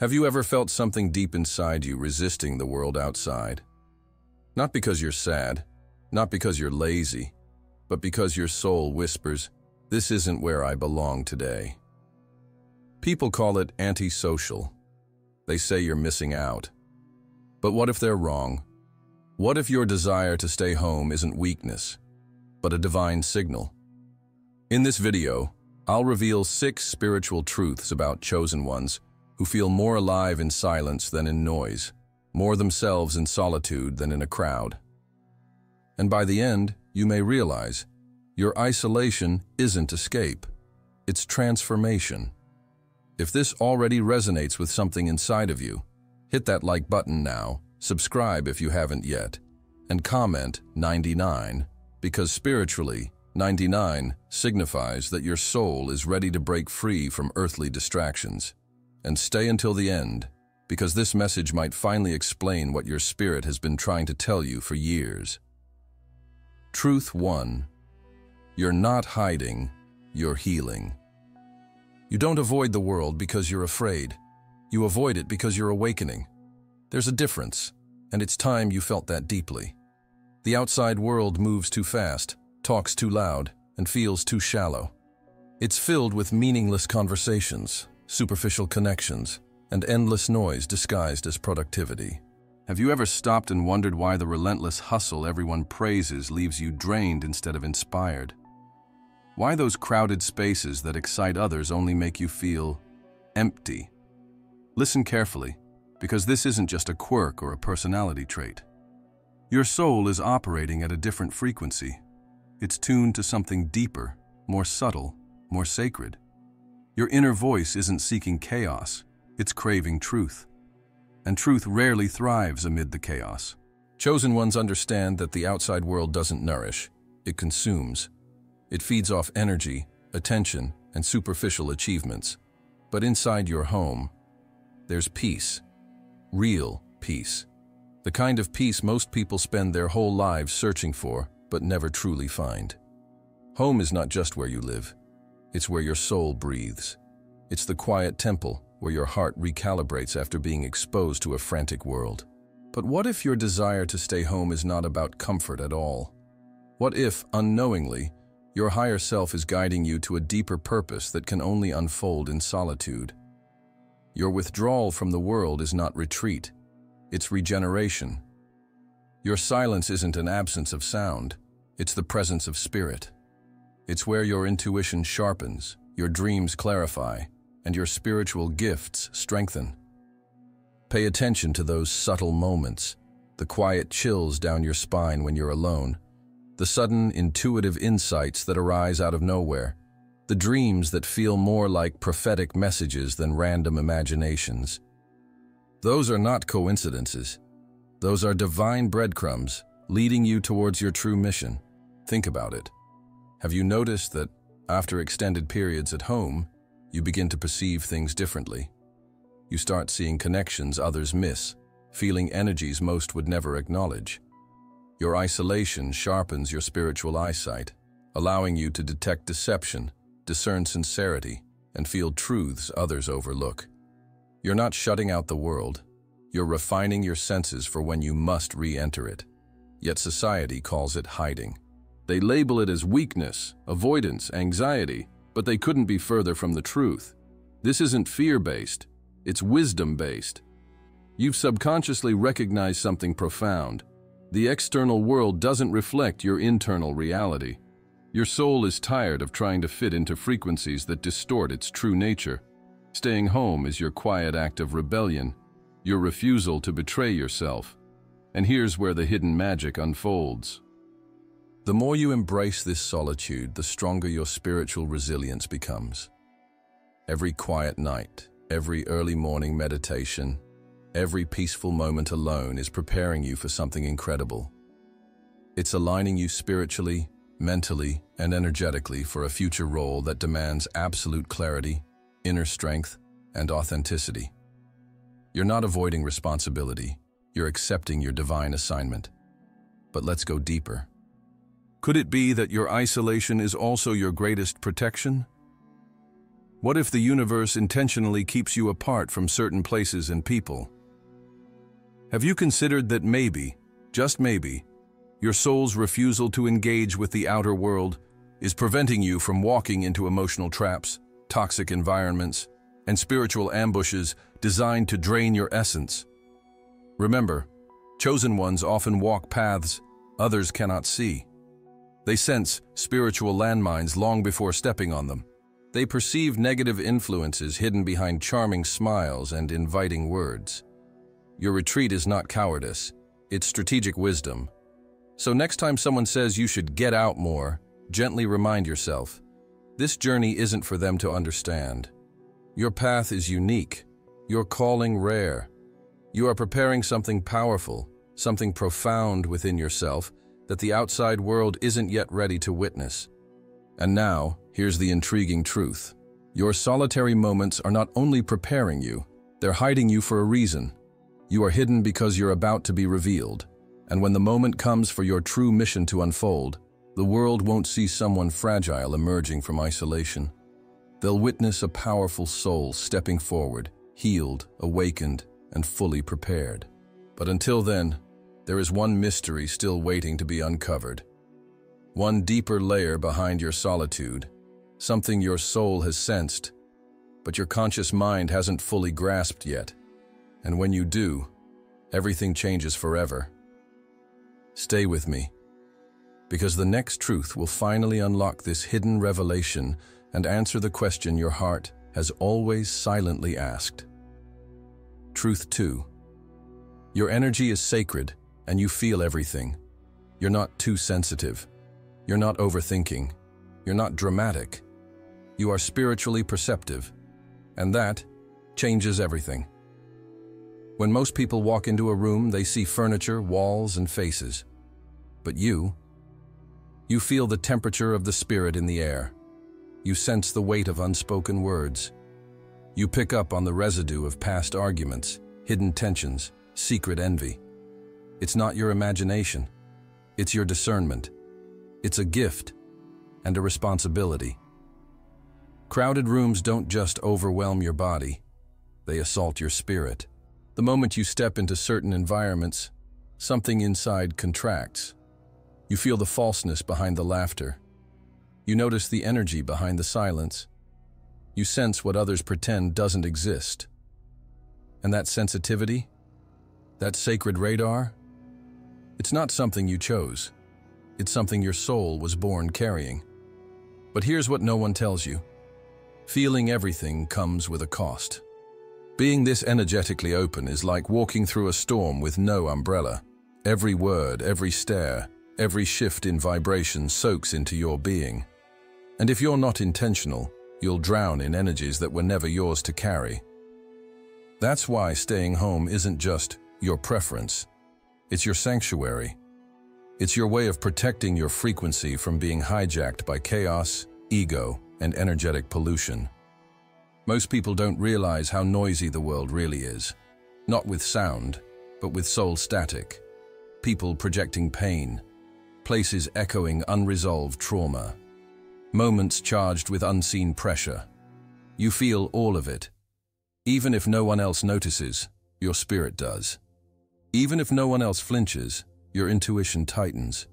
Have you ever felt something deep inside you resisting the world outside? Not because you're sad, not because you're lazy, but because your soul whispers, "This isn't where I belong today." People call it antisocial. They say you're missing out. But what if they're wrong? What if your desire to stay home isn't weakness, but a divine signal? In this video, I'll reveal 6 spiritual truths about chosen ones who feel more alive in silence than in noise, more themselves in solitude than in a crowd. And by the end, you may realize your isolation isn't escape, it's transformation. If this already resonates with something inside of you, hit that like button now, subscribe if you haven't yet, and comment 99, because spiritually, 99 signifies that your soul is ready to break free from earthly distractions. And stay until the end, because this message might finally explain what your spirit has been trying to tell you for years. Truth 1. You're not hiding, you're healing. You don't avoid the world because you're afraid. You avoid it because you're awakening. There's a difference, and it's time you felt that deeply. The outside world moves too fast, talks too loud, and feels too shallow. It's filled with meaningless conversations, superficial connections, and endless noise disguised as productivity. Have you ever stopped and wondered why the relentless hustle everyone praises leaves you drained instead of inspired? Why those crowded spaces that excite others only make you feel empty? Listen carefully, because this isn't just a quirk or a personality trait. Your soul is operating at a different frequency. It's tuned to something deeper, more subtle, more sacred. Your inner voice isn't seeking chaos, it's craving truth. And truth rarely thrives amid the chaos. Chosen ones understand that the outside world doesn't nourish, it consumes. It feeds off energy, attention, and superficial achievements. But inside your home, there's peace. Real peace. The kind of peace most people spend their whole lives searching for, but never truly find. Home is not just where you live. It's where your soul breathes. It's the quiet temple where your heart recalibrates after being exposed to a frantic world. But what if your desire to stay home is not about comfort at all? What if, unknowingly, your higher self is guiding you to a deeper purpose that can only unfold in solitude? Your withdrawal from the world is not retreat, it's regeneration. Your silence isn't an absence of sound, it's the presence of spirit. It's where your intuition sharpens, your dreams clarify, and your spiritual gifts strengthen. Pay attention to those subtle moments, the quiet chills down your spine when you're alone, the sudden intuitive insights that arise out of nowhere, the dreams that feel more like prophetic messages than random imaginations. Those are not coincidences. Those are divine breadcrumbs leading you towards your true mission. Think about it. Have you noticed that, after extended periods at home, you begin to perceive things differently? You start seeing connections others miss, feeling energies most would never acknowledge. Your isolation sharpens your spiritual eyesight, allowing you to detect deception, discern sincerity, and feel truths others overlook. You're not shutting out the world. You're refining your senses for when you must re-enter it. Yet society calls it hiding. They label it as weakness, avoidance, anxiety, but they couldn't be further from the truth. This isn't fear-based, it's wisdom-based. You've subconsciously recognized something profound. The external world doesn't reflect your internal reality. Your soul is tired of trying to fit into frequencies that distort its true nature. Staying home is your quiet act of rebellion, your refusal to betray yourself. And here's where the hidden magic unfolds. The more you embrace this solitude, the stronger your spiritual resilience becomes. Every quiet night, every early morning meditation, every peaceful moment alone is preparing you for something incredible. It's aligning you spiritually, mentally, and energetically for a future role that demands absolute clarity, inner strength, and authenticity. You're not avoiding responsibility, you're accepting your divine assignment. But let's go deeper. Could it be that your isolation is also your greatest protection? What if the universe intentionally keeps you apart from certain places and people? Have you considered that maybe, just maybe, your soul's refusal to engage with the outer world is preventing you from walking into emotional traps, toxic environments, and spiritual ambushes designed to drain your essence? Remember, chosen ones often walk paths others cannot see. They sense spiritual landmines long before stepping on them. They perceive negative influences hidden behind charming smiles and inviting words. Your retreat is not cowardice, it's strategic wisdom. So next time someone says you should get out more, gently remind yourself, this journey isn't for them to understand. Your path is unique, your calling rare. You are preparing something powerful, something profound within yourself that the outside world isn't yet ready to witness. And now, here's the intriguing truth. Your solitary moments are not only preparing you, they're hiding you for a reason. You are hidden because you're about to be revealed. And when the moment comes for your true mission to unfold, the world won't see someone fragile emerging from isolation. They'll witness a powerful soul stepping forward, healed, awakened, and fully prepared. But until then, there is one mystery still waiting to be uncovered. One deeper layer behind your solitude, something your soul has sensed, but your conscious mind hasn't fully grasped yet. And when you do, everything changes forever. Stay with me, because the next truth will finally unlock this hidden revelation and answer the question your heart has always silently asked. Truth 2. Your energy is sacred, and you feel everything. You're not too sensitive. You're not overthinking. You're not dramatic. You are spiritually perceptive, and that changes everything. When most people walk into a room, they see furniture, walls, and faces. But you feel the temperature of the spirit in the air. You sense the weight of unspoken words. You pick up on the residue of past arguments, hidden tensions, secret envy. It's not your imagination. It's your discernment. It's a gift and a responsibility. Crowded rooms don't just overwhelm your body, they assault your spirit. The moment you step into certain environments, something inside contracts. You feel the falseness behind the laughter. You notice the energy behind the silence. You sense what others pretend doesn't exist. And that sensitivity, that sacred radar, it's not something you chose. It's something your soul was born carrying. But here's what no one tells you. Feeling everything comes with a cost. Being this energetically open is like walking through a storm with no umbrella. Every word, every stare, every shift in vibration soaks into your being. And if you're not intentional, you'll drown in energies that were never yours to carry. That's why staying home isn't just your preference. It's your sanctuary. It's your way of protecting your frequency from being hijacked by chaos, ego, and energetic pollution. Most people don't realize how noisy the world really is. Not with sound, but with soul static. People projecting pain, places echoing unresolved trauma, moments charged with unseen pressure. You feel all of it. Even if no one else notices, your spirit does. Even if no one else flinches, your intuition tightens.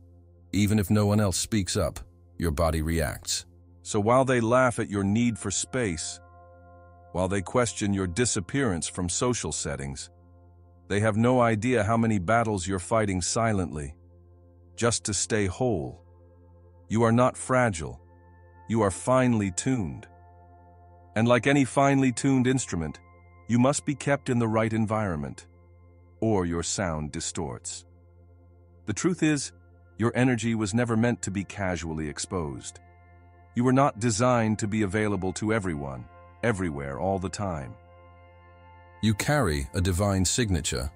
Even if no one else speaks up, your body reacts. So while they laugh at your need for space, while they question your disappearance from social settings, they have no idea how many battles you're fighting silently, just to stay whole. You are not fragile. You are finely tuned. And like any finely tuned instrument, you must be kept in the right environment, or your sound distorts. The truth is, your energy was never meant to be casually exposed. You were not designed to be available to everyone, everywhere, all the time. You carry a divine signature,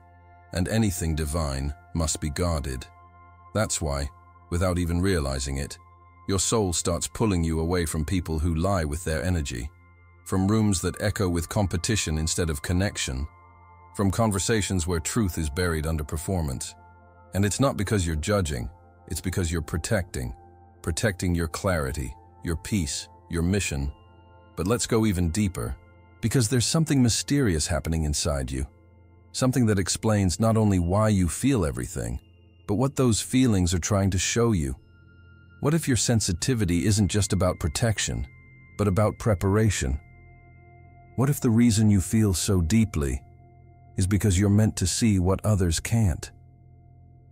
and anything divine must be guarded. That's why, without even realizing it, your soul starts pulling you away from people who lie with their energy, from rooms that echo with competition instead of connection, from conversations where truth is buried under performance. And it's not because you're judging, it's because you're protecting your clarity, your peace, your mission. But let's go even deeper, because there's something mysterious happening inside you. Something that explains not only why you feel everything, but what those feelings are trying to show you. What if your sensitivity isn't just about protection, but about preparation? What if the reason you feel so deeply is because you're meant to see what others can't?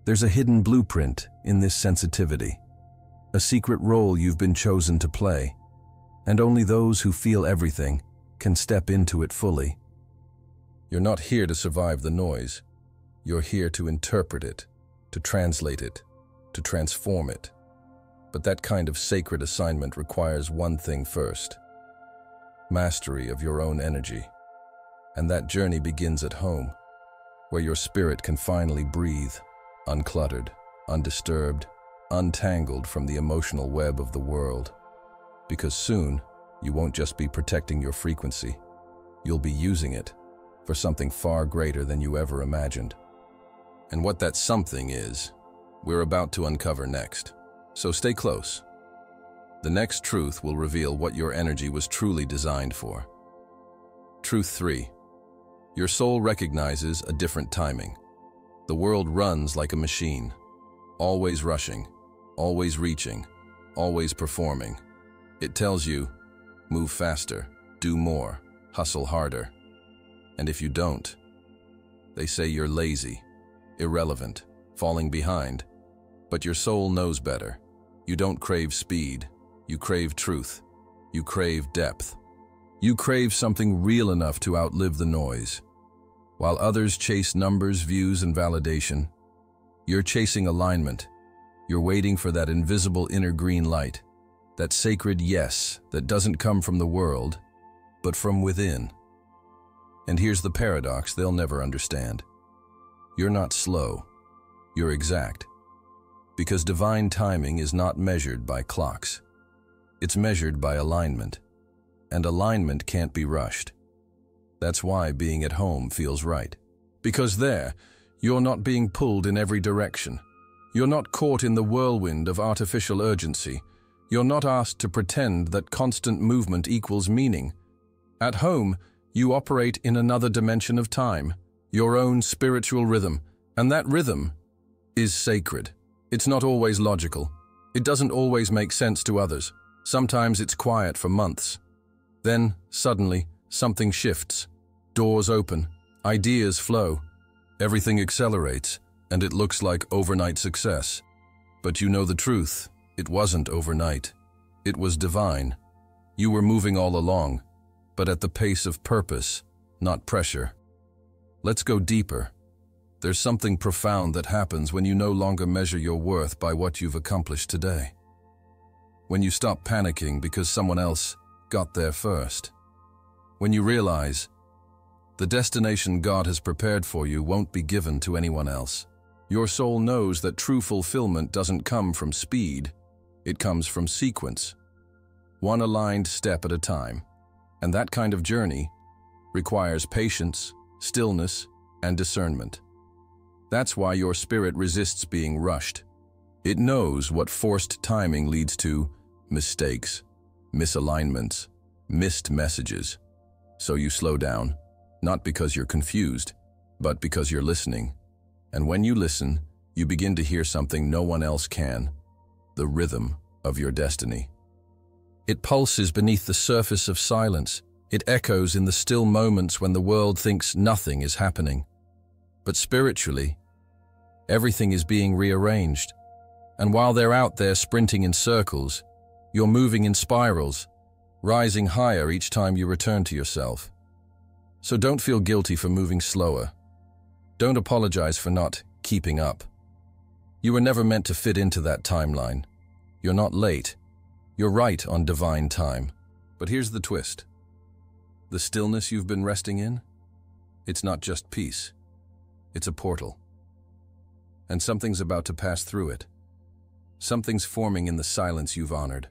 There's a hidden blueprint in this sensitivity, a secret role you've been chosen to play, and only those who feel everything can step into it fully. You're not here to survive the noise. You're here to interpret it, to translate it, to transform it. But that kind of sacred assignment requires one thing first: mastery of your own energy. And that journey begins at home, where your spirit can finally breathe, uncluttered, undisturbed, untangled from the emotional web of the world. Because soon, you won't just be protecting your frequency, you'll be using it for something far greater than you ever imagined. And what that something is, we're about to uncover next. So stay close. The next truth will reveal what your energy was truly designed for. Truth 3. Your soul recognizes a different timing. The world runs like a machine, always rushing, always reaching, always performing. It tells you, move faster, do more, hustle harder. And if you don't, they say you're lazy, irrelevant, falling behind. But your soul knows better. You don't crave speed. You crave truth. You crave depth. You crave something real enough to outlive the noise. While others chase numbers, views, and validation, you're chasing alignment. You're waiting for that invisible inner green light, that sacred yes that doesn't come from the world, but from within. And here's the paradox they'll never understand. You're not slow. You're exact. Because divine timing is not measured by clocks. It's measured by alignment. And alignment can't be rushed. That's why being at home feels right. Because there, you're not being pulled in every direction. You're not caught in the whirlwind of artificial urgency. You're not asked to pretend that constant movement equals meaning. At home, you operate in another dimension of time, your own spiritual rhythm, and that rhythm is sacred. It's not always logical. It doesn't always make sense to others. Sometimes it's quiet for months. Then, suddenly, something shifts. Doors open, ideas flow, everything accelerates, and it looks like overnight success. But you know the truth. It wasn't overnight. It was divine. You were moving all along, but at the pace of purpose, not pressure. Let's go deeper. There's something profound that happens when you no longer measure your worth by what you've accomplished today. When you stop panicking because someone else got there first. When you realize the destination God has prepared for you won't be given to anyone else. Your soul knows that true fulfillment doesn't come from speed. It comes from sequence. One aligned step at a time. And that kind of journey requires patience, stillness, and discernment. That's why your spirit resists being rushed. It knows what forced timing leads to: mistakes, misalignments, missed messages. So you slow down, not because you're confused, but because you're listening. And when you listen, you begin to hear something no one else can: the rhythm of your destiny. It pulses beneath the surface of silence. It echoes in the still moments when the world thinks nothing is happening. But spiritually, everything is being rearranged. And while they're out there sprinting in circles, you're moving in spirals, rising higher each time you return to yourself. So don't feel guilty for moving slower. Don't apologize for not keeping up. You were never meant to fit into that timeline. You're not late. You're right on divine time. But here's the twist. The stillness you've been resting in, it's not just peace. It's a portal. And something's about to pass through it. Something's forming in the silence you've honored.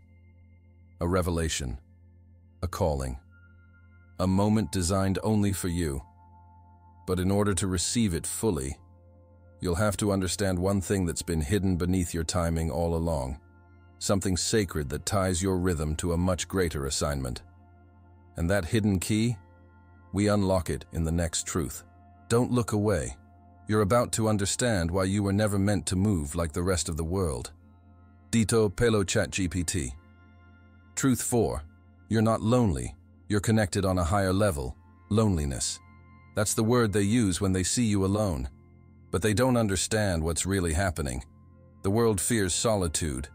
A revelation. A calling. A moment designed only for you. But in order to receive it fully, you'll have to understand one thing that's been hidden beneath your timing all along. Something sacred that ties your rhythm to a much greater assignment. And that hidden key? We unlock it in the next truth. Don't look away. You're about to understand why you were never meant to move like the rest of the world. Dito pelo ChatGPT. Truth 4. You're not lonely. You're connected on a higher level. Loneliness. That's the word they use when they see you alone. But they don't understand what's really happening. The world fears solitude,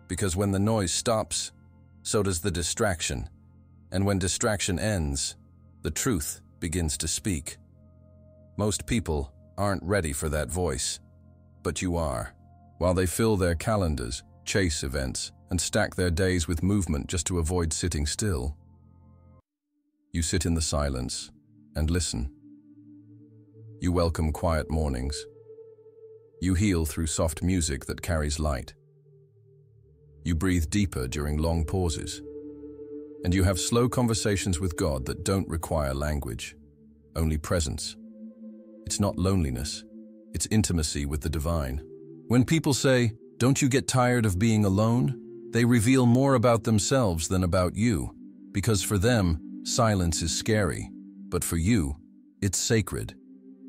because when the noise stops, so does the distraction. And when distraction ends, the truth begins to speak. Most people aren't ready for that voice, but you are. While they fill their calendars, chase events, and stack their days with movement just to avoid sitting still, you sit in the silence and listen. You welcome quiet mornings. You heal through soft music that carries light. You breathe deeper during long pauses. And you have slow conversations with God that don't require language, only presence. It's not loneliness, it's intimacy with the divine. When people say, "Don't you get tired of being alone?" they reveal more about themselves than about you, because for them, silence is scary, but for you, it's sacred.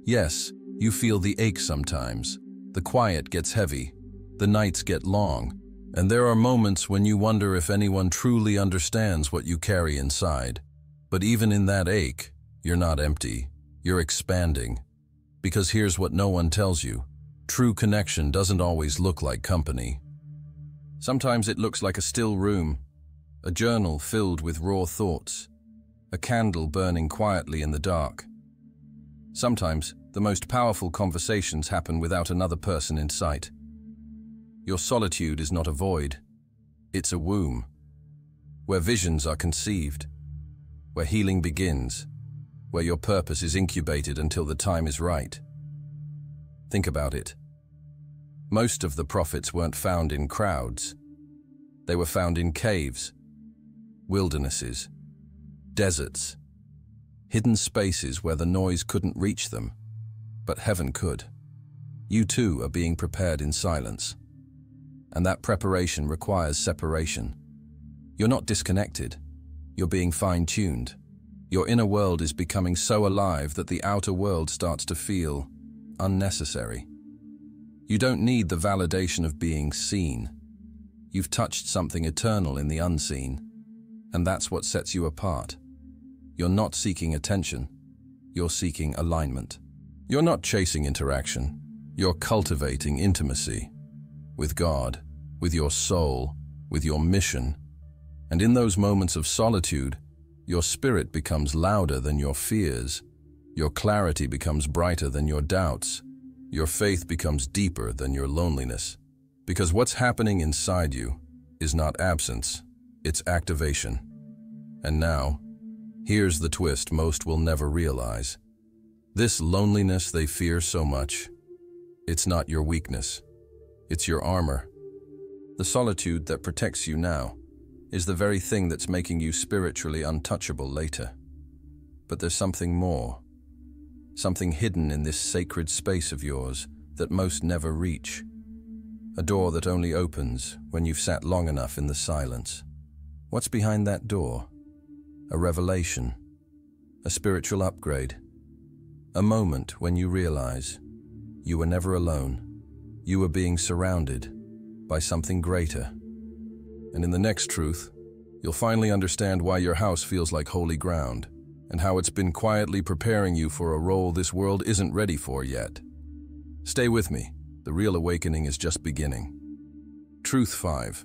Yes, you feel the ache sometimes. The quiet gets heavy, the nights get long, and there are moments when you wonder if anyone truly understands what you carry inside. But even in that ache, you're not empty, you're expanding. Because here's what no one tells you. True connection doesn't always look like company. Sometimes it looks like a still room, a journal filled with raw thoughts, a candle burning quietly in the dark. Sometimes the most powerful conversations happen without another person in sight. Your solitude is not a void, it's a womb, where visions are conceived, where healing begins, where your purpose is incubated until the time is right. Think about it. Most of the prophets weren't found in crowds. They were found in caves, wildernesses, deserts, hidden spaces where the noise couldn't reach them, but heaven could. You too are being prepared in silence. And that preparation requires separation. You're not disconnected. You're being fine-tuned. Your inner world is becoming so alive that the outer world starts to feel unnecessary. You don't need the validation of being seen. You've touched something eternal in the unseen, and that's what sets you apart. You're not seeking attention. You're seeking alignment. You're not chasing interaction. You're cultivating intimacy. With God, with your soul, with your mission. And in those moments of solitude, your spirit becomes louder than your fears. Your clarity becomes brighter than your doubts. Your faith becomes deeper than your loneliness. Because what's happening inside you is not absence, it's activation. And now, here's the twist most will never realize. This loneliness they fear so much, it's not your weakness. It's your armor. The solitude that protects you now is the very thing that's making you spiritually untouchable later. But there's something more. Something hidden in this sacred space of yours that most never reach. A door that only opens when you've sat long enough in the silence. What's behind that door? A revelation. A spiritual upgrade. A moment when you realize you were never alone. You were being surrounded by something greater. And in the next truth, you'll finally understand why your house feels like holy ground, and how it's been quietly preparing you for a role this world isn't ready for yet. Stay with me. The real awakening is just beginning. Truth 5.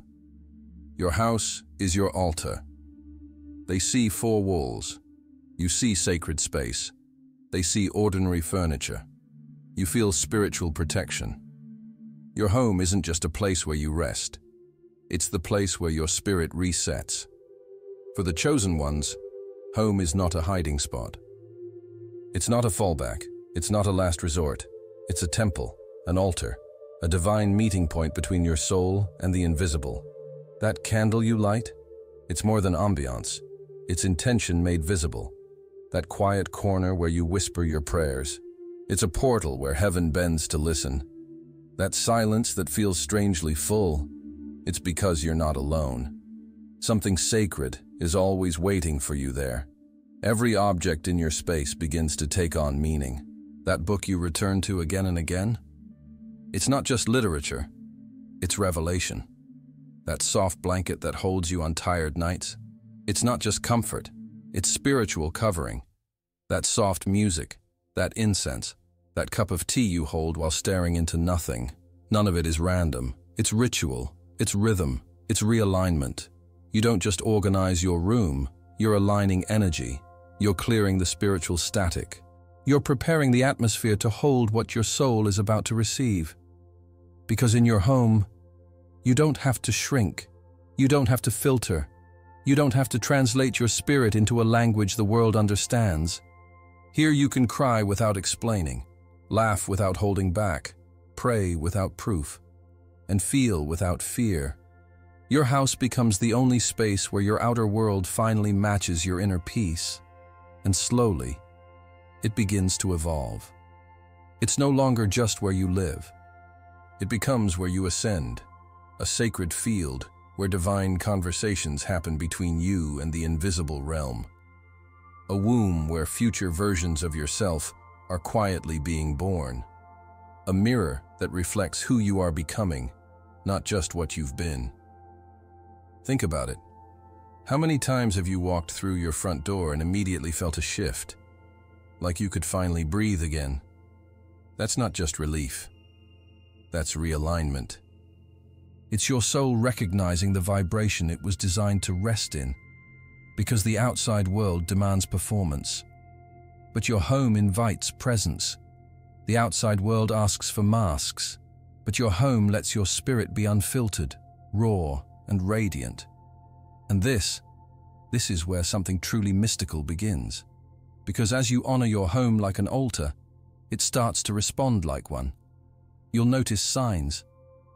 Your house is your altar. They see 4 walls. You see sacred space. They see ordinary furniture. You feel spiritual protection. Your home isn't just a place where you rest. It's the place where your spirit resets. For the chosen ones, home is not a hiding spot. It's not a fallback. It's not a last resort. It's a temple, an altar, a divine meeting point between your soul and the invisible. That candle you light, it's more than ambiance. It's intention made visible. That quiet corner where you whisper your prayers. It's a portal where heaven bends to listen. That silence that feels strangely full, it's because you're not alone. Something sacred is always waiting for you there. Every object in your space begins to take on meaning. That book you return to again and again? It's not just literature, it's revelation. That soft blanket that holds you on tired nights? It's not just comfort, it's spiritual covering. That soft music, that incense, that cup of tea you hold while staring into nothing. None of it is random. It's ritual, it's rhythm, it's realignment. You don't just organize your room, you're aligning energy. You're clearing the spiritual static. You're preparing the atmosphere to hold what your soul is about to receive. Because in your home, you don't have to shrink. You don't have to filter. You don't have to translate your spirit into a language the world understands. Here you can cry without explaining, laugh without holding back, pray without proof, and feel without fear. Your house becomes the only space where your outer world finally matches your inner peace. And slowly, it begins to evolve. It's no longer just where you live. It becomes where you ascend, a sacred field where divine conversations happen between you and the invisible realm. A womb where future versions of yourself are quietly being born. A mirror that reflects who you are becoming, not just what you've been. Think about it. How many times have you walked through your front door and immediately felt a shift? Like you could finally breathe again? That's not just relief. That's realignment. It's your soul recognizing the vibration it was designed to rest in, because the outside world demands performance. But your home invites presence. The outside world asks for masks, but your home lets your spirit be unfiltered, raw, and radiant. And this is where something truly mystical begins. Because as you honor your home like an altar, it starts to respond like one. You'll notice signs,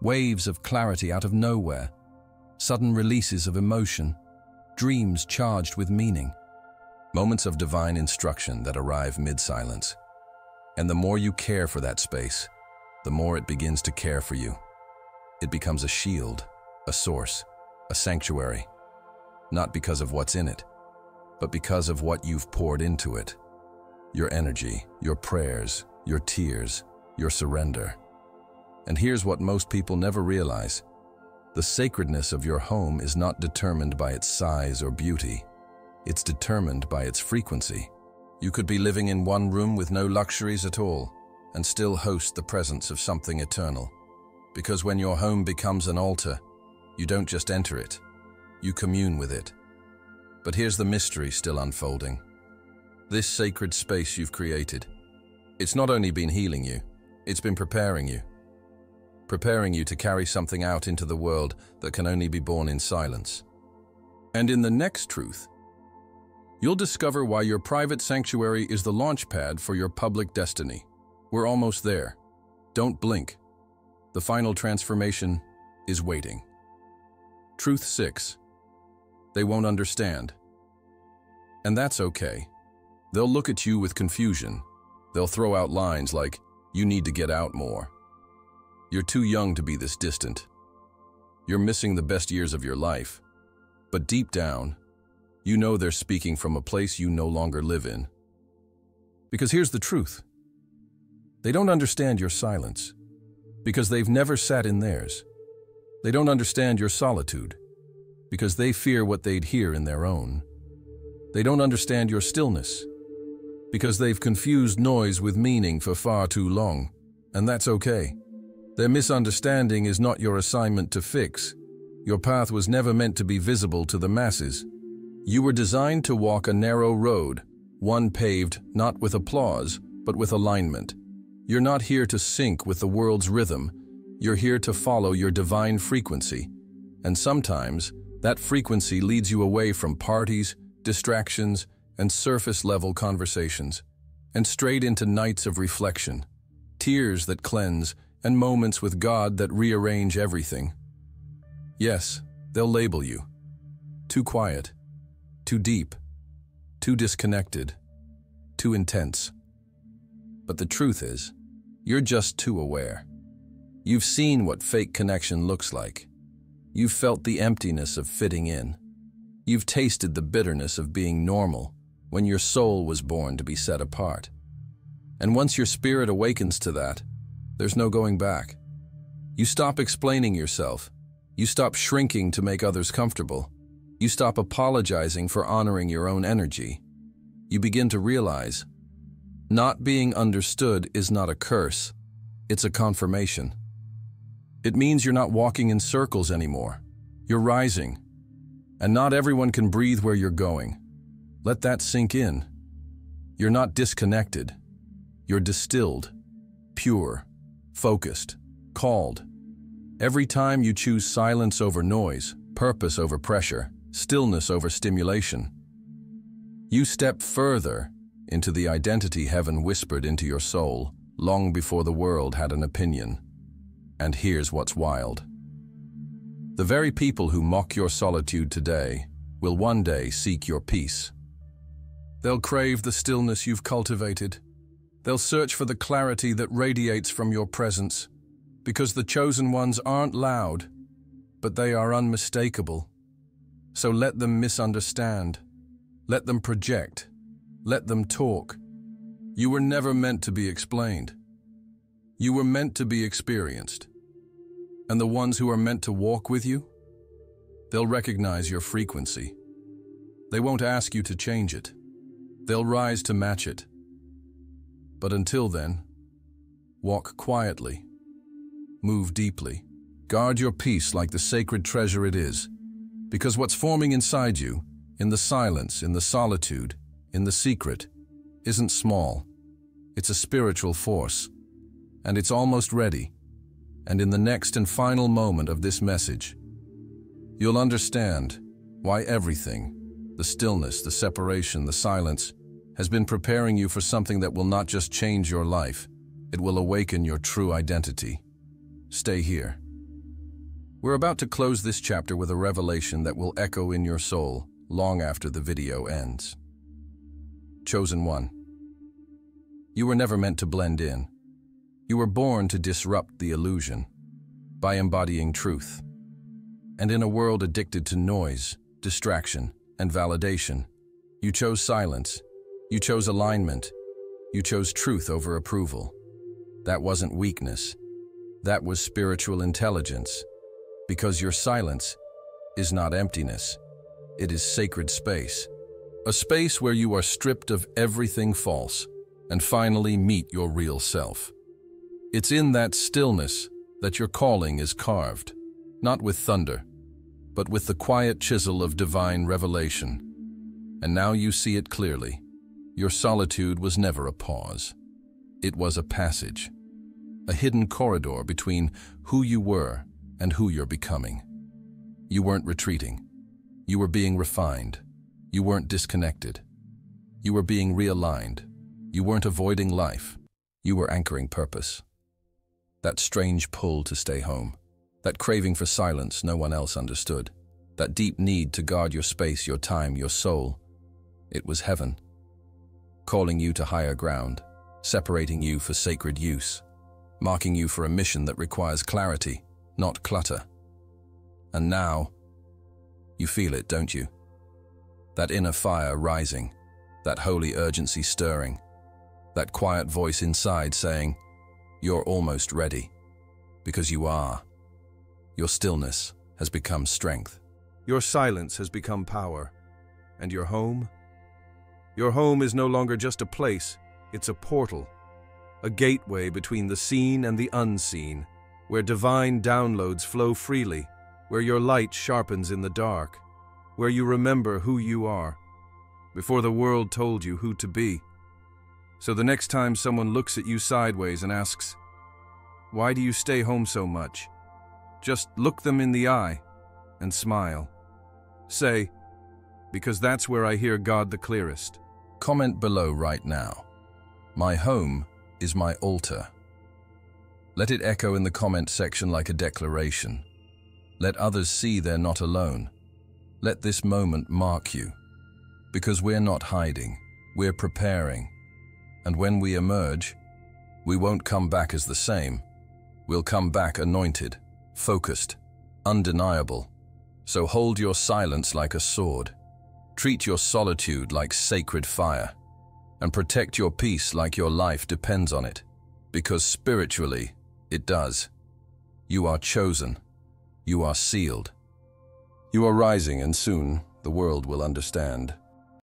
waves of clarity out of nowhere, sudden releases of emotion, dreams charged with meaning, moments of divine instruction that arrive mid-silence. And the more you care for that space, the more it begins to care for you. It becomes a shield, a source, a sanctuary. Not because of what's in it, but because of what you've poured into it. Your energy, your prayers, your tears, your surrender. And here's what most people never realize. The sacredness of your home is not determined by its size or beauty. It's determined by its frequency. You could be living in one room with no luxuries at all, and still host the presence of something eternal. Because when your home becomes an altar, you don't just enter it. You commune with it. But here's the mystery still unfolding. This sacred space you've created, it's not only been healing you, it's been preparing you. Preparing you to carry something out into the world that can only be born in silence. And in the next truth, you'll discover why your private sanctuary is the launch pad for your public destiny. We're almost there. Don't blink. The final transformation is waiting. Truth 6. They won't understand. And that's okay. They'll look at you with confusion. They'll throw out lines like, "You need to get out more. You're too young to be this distant. You're missing the best years of your life." But deep down, you know they're speaking from a place you no longer live in. Because here's the truth. They don't understand your silence, because they've never sat in theirs. They don't understand your solitude, because they fear what they'd hear in their own. They don't understand your stillness, because they've confused noise with meaning for far too long, and that's okay. Their misunderstanding is not your assignment to fix. Your path was never meant to be visible to the masses. You were designed to walk a narrow road, one paved not with applause, but with alignment. You're not here to sync with the world's rhythm. You're here to follow your divine frequency. And sometimes, that frequency leads you away from parties, distractions, and surface-level conversations, and straight into nights of reflection, tears that cleanse, and moments with God that rearrange everything. Yes, they'll label you. Too quiet, too deep, too disconnected, too intense. But the truth is, you're just too aware. You've seen what fake connection looks like. You've felt the emptiness of fitting in. You've tasted the bitterness of being normal. when your soul was born to be set apart. And once your spirit awakens to that, there's no going back. You stop explaining yourself. You stop shrinking to make others comfortable. You stop apologizing for honoring your own energy. You begin to realize, not being understood is not a curse, it's a confirmation. It means you're not walking in circles anymore. You're rising. And not everyone can breathe where you're going. Let that sink in. You're not disconnected. You're distilled, pure, focused, called. Every time you choose silence over noise, purpose over pressure, stillness over stimulation, you step further into the identity heaven whispered into your soul long before the world had an opinion. And here's what's wild. The very people who mock your solitude today will one day seek your peace. They'll crave the stillness you've cultivated. They'll search for the clarity that radiates from your presence, because the chosen ones aren't loud, but they are unmistakable. So let them misunderstand. Let them project. Let them talk. You were never meant to be explained. You were meant to be experienced. And the ones who are meant to walk with you, they'll recognize your frequency. They won't ask you to change it. They'll rise to match it. But until then, walk quietly. Move deeply. Guard your peace like the sacred treasure it is. Because what's forming inside you, in the silence, in the solitude, in the secret, isn't small. It's a spiritual force. And it's almost ready. And in the next and final moment of this message, you'll understand why everything, the stillness, the separation, the silence, has been preparing you for something that will not just change your life, it will awaken your true identity. Stay here. We're about to close this chapter with a revelation that will echo in your soul long after the video ends. Chosen one. You were never meant to blend in. You were born to disrupt the illusion by embodying truth. And in a world addicted to noise, distraction, and validation, you chose silence. You chose alignment. You chose truth over approval. That wasn't weakness. That was spiritual intelligence. Because your silence is not emptiness. It is sacred space. A space where you are stripped of everything false and finally meet your real self. It's in that stillness that your calling is carved, not with thunder, but with the quiet chisel of divine revelation. And now you see it clearly. Your solitude was never a pause. It was a passage, a hidden corridor between who you were and who you're becoming. You weren't retreating. You were being refined. You weren't disconnected. You were being realigned. You weren't avoiding life. You were anchoring purpose. That strange pull to stay home, that craving for silence no one else understood, that deep need to guard your space, your time, your soul, it was heaven, calling you to higher ground, separating you for sacred use, marking you for a mission that requires clarity, not clutter. And now, you feel it, don't you? That inner fire rising, that holy urgency stirring, that quiet voice inside saying, you're almost ready, because you are. Your stillness has become strength. Your silence has become power. And your home? Your home is no longer just a place, it's a portal, a gateway between the seen and the unseen, where divine downloads flow freely, where your light sharpens in the dark, where you remember who you are, before the world told you who to be. So the next time someone looks at you sideways and asks, "Why do you stay home so much?" just look them in the eye and smile. Say, "Because that's where I hear God the clearest." Comment below right now. My home is my altar. Let it echo in the comment section like a declaration. Let others see they're not alone. Let this moment mark you. Because we're not hiding, we're preparing. And when we emerge, we won't come back as the same. We'll come back anointed, focused, undeniable. So hold your silence like a sword. Treat your solitude like sacred fire, and protect your peace like your life depends on it, because spiritually, it does. You are chosen. You are sealed. You are rising, and soon the world will understand.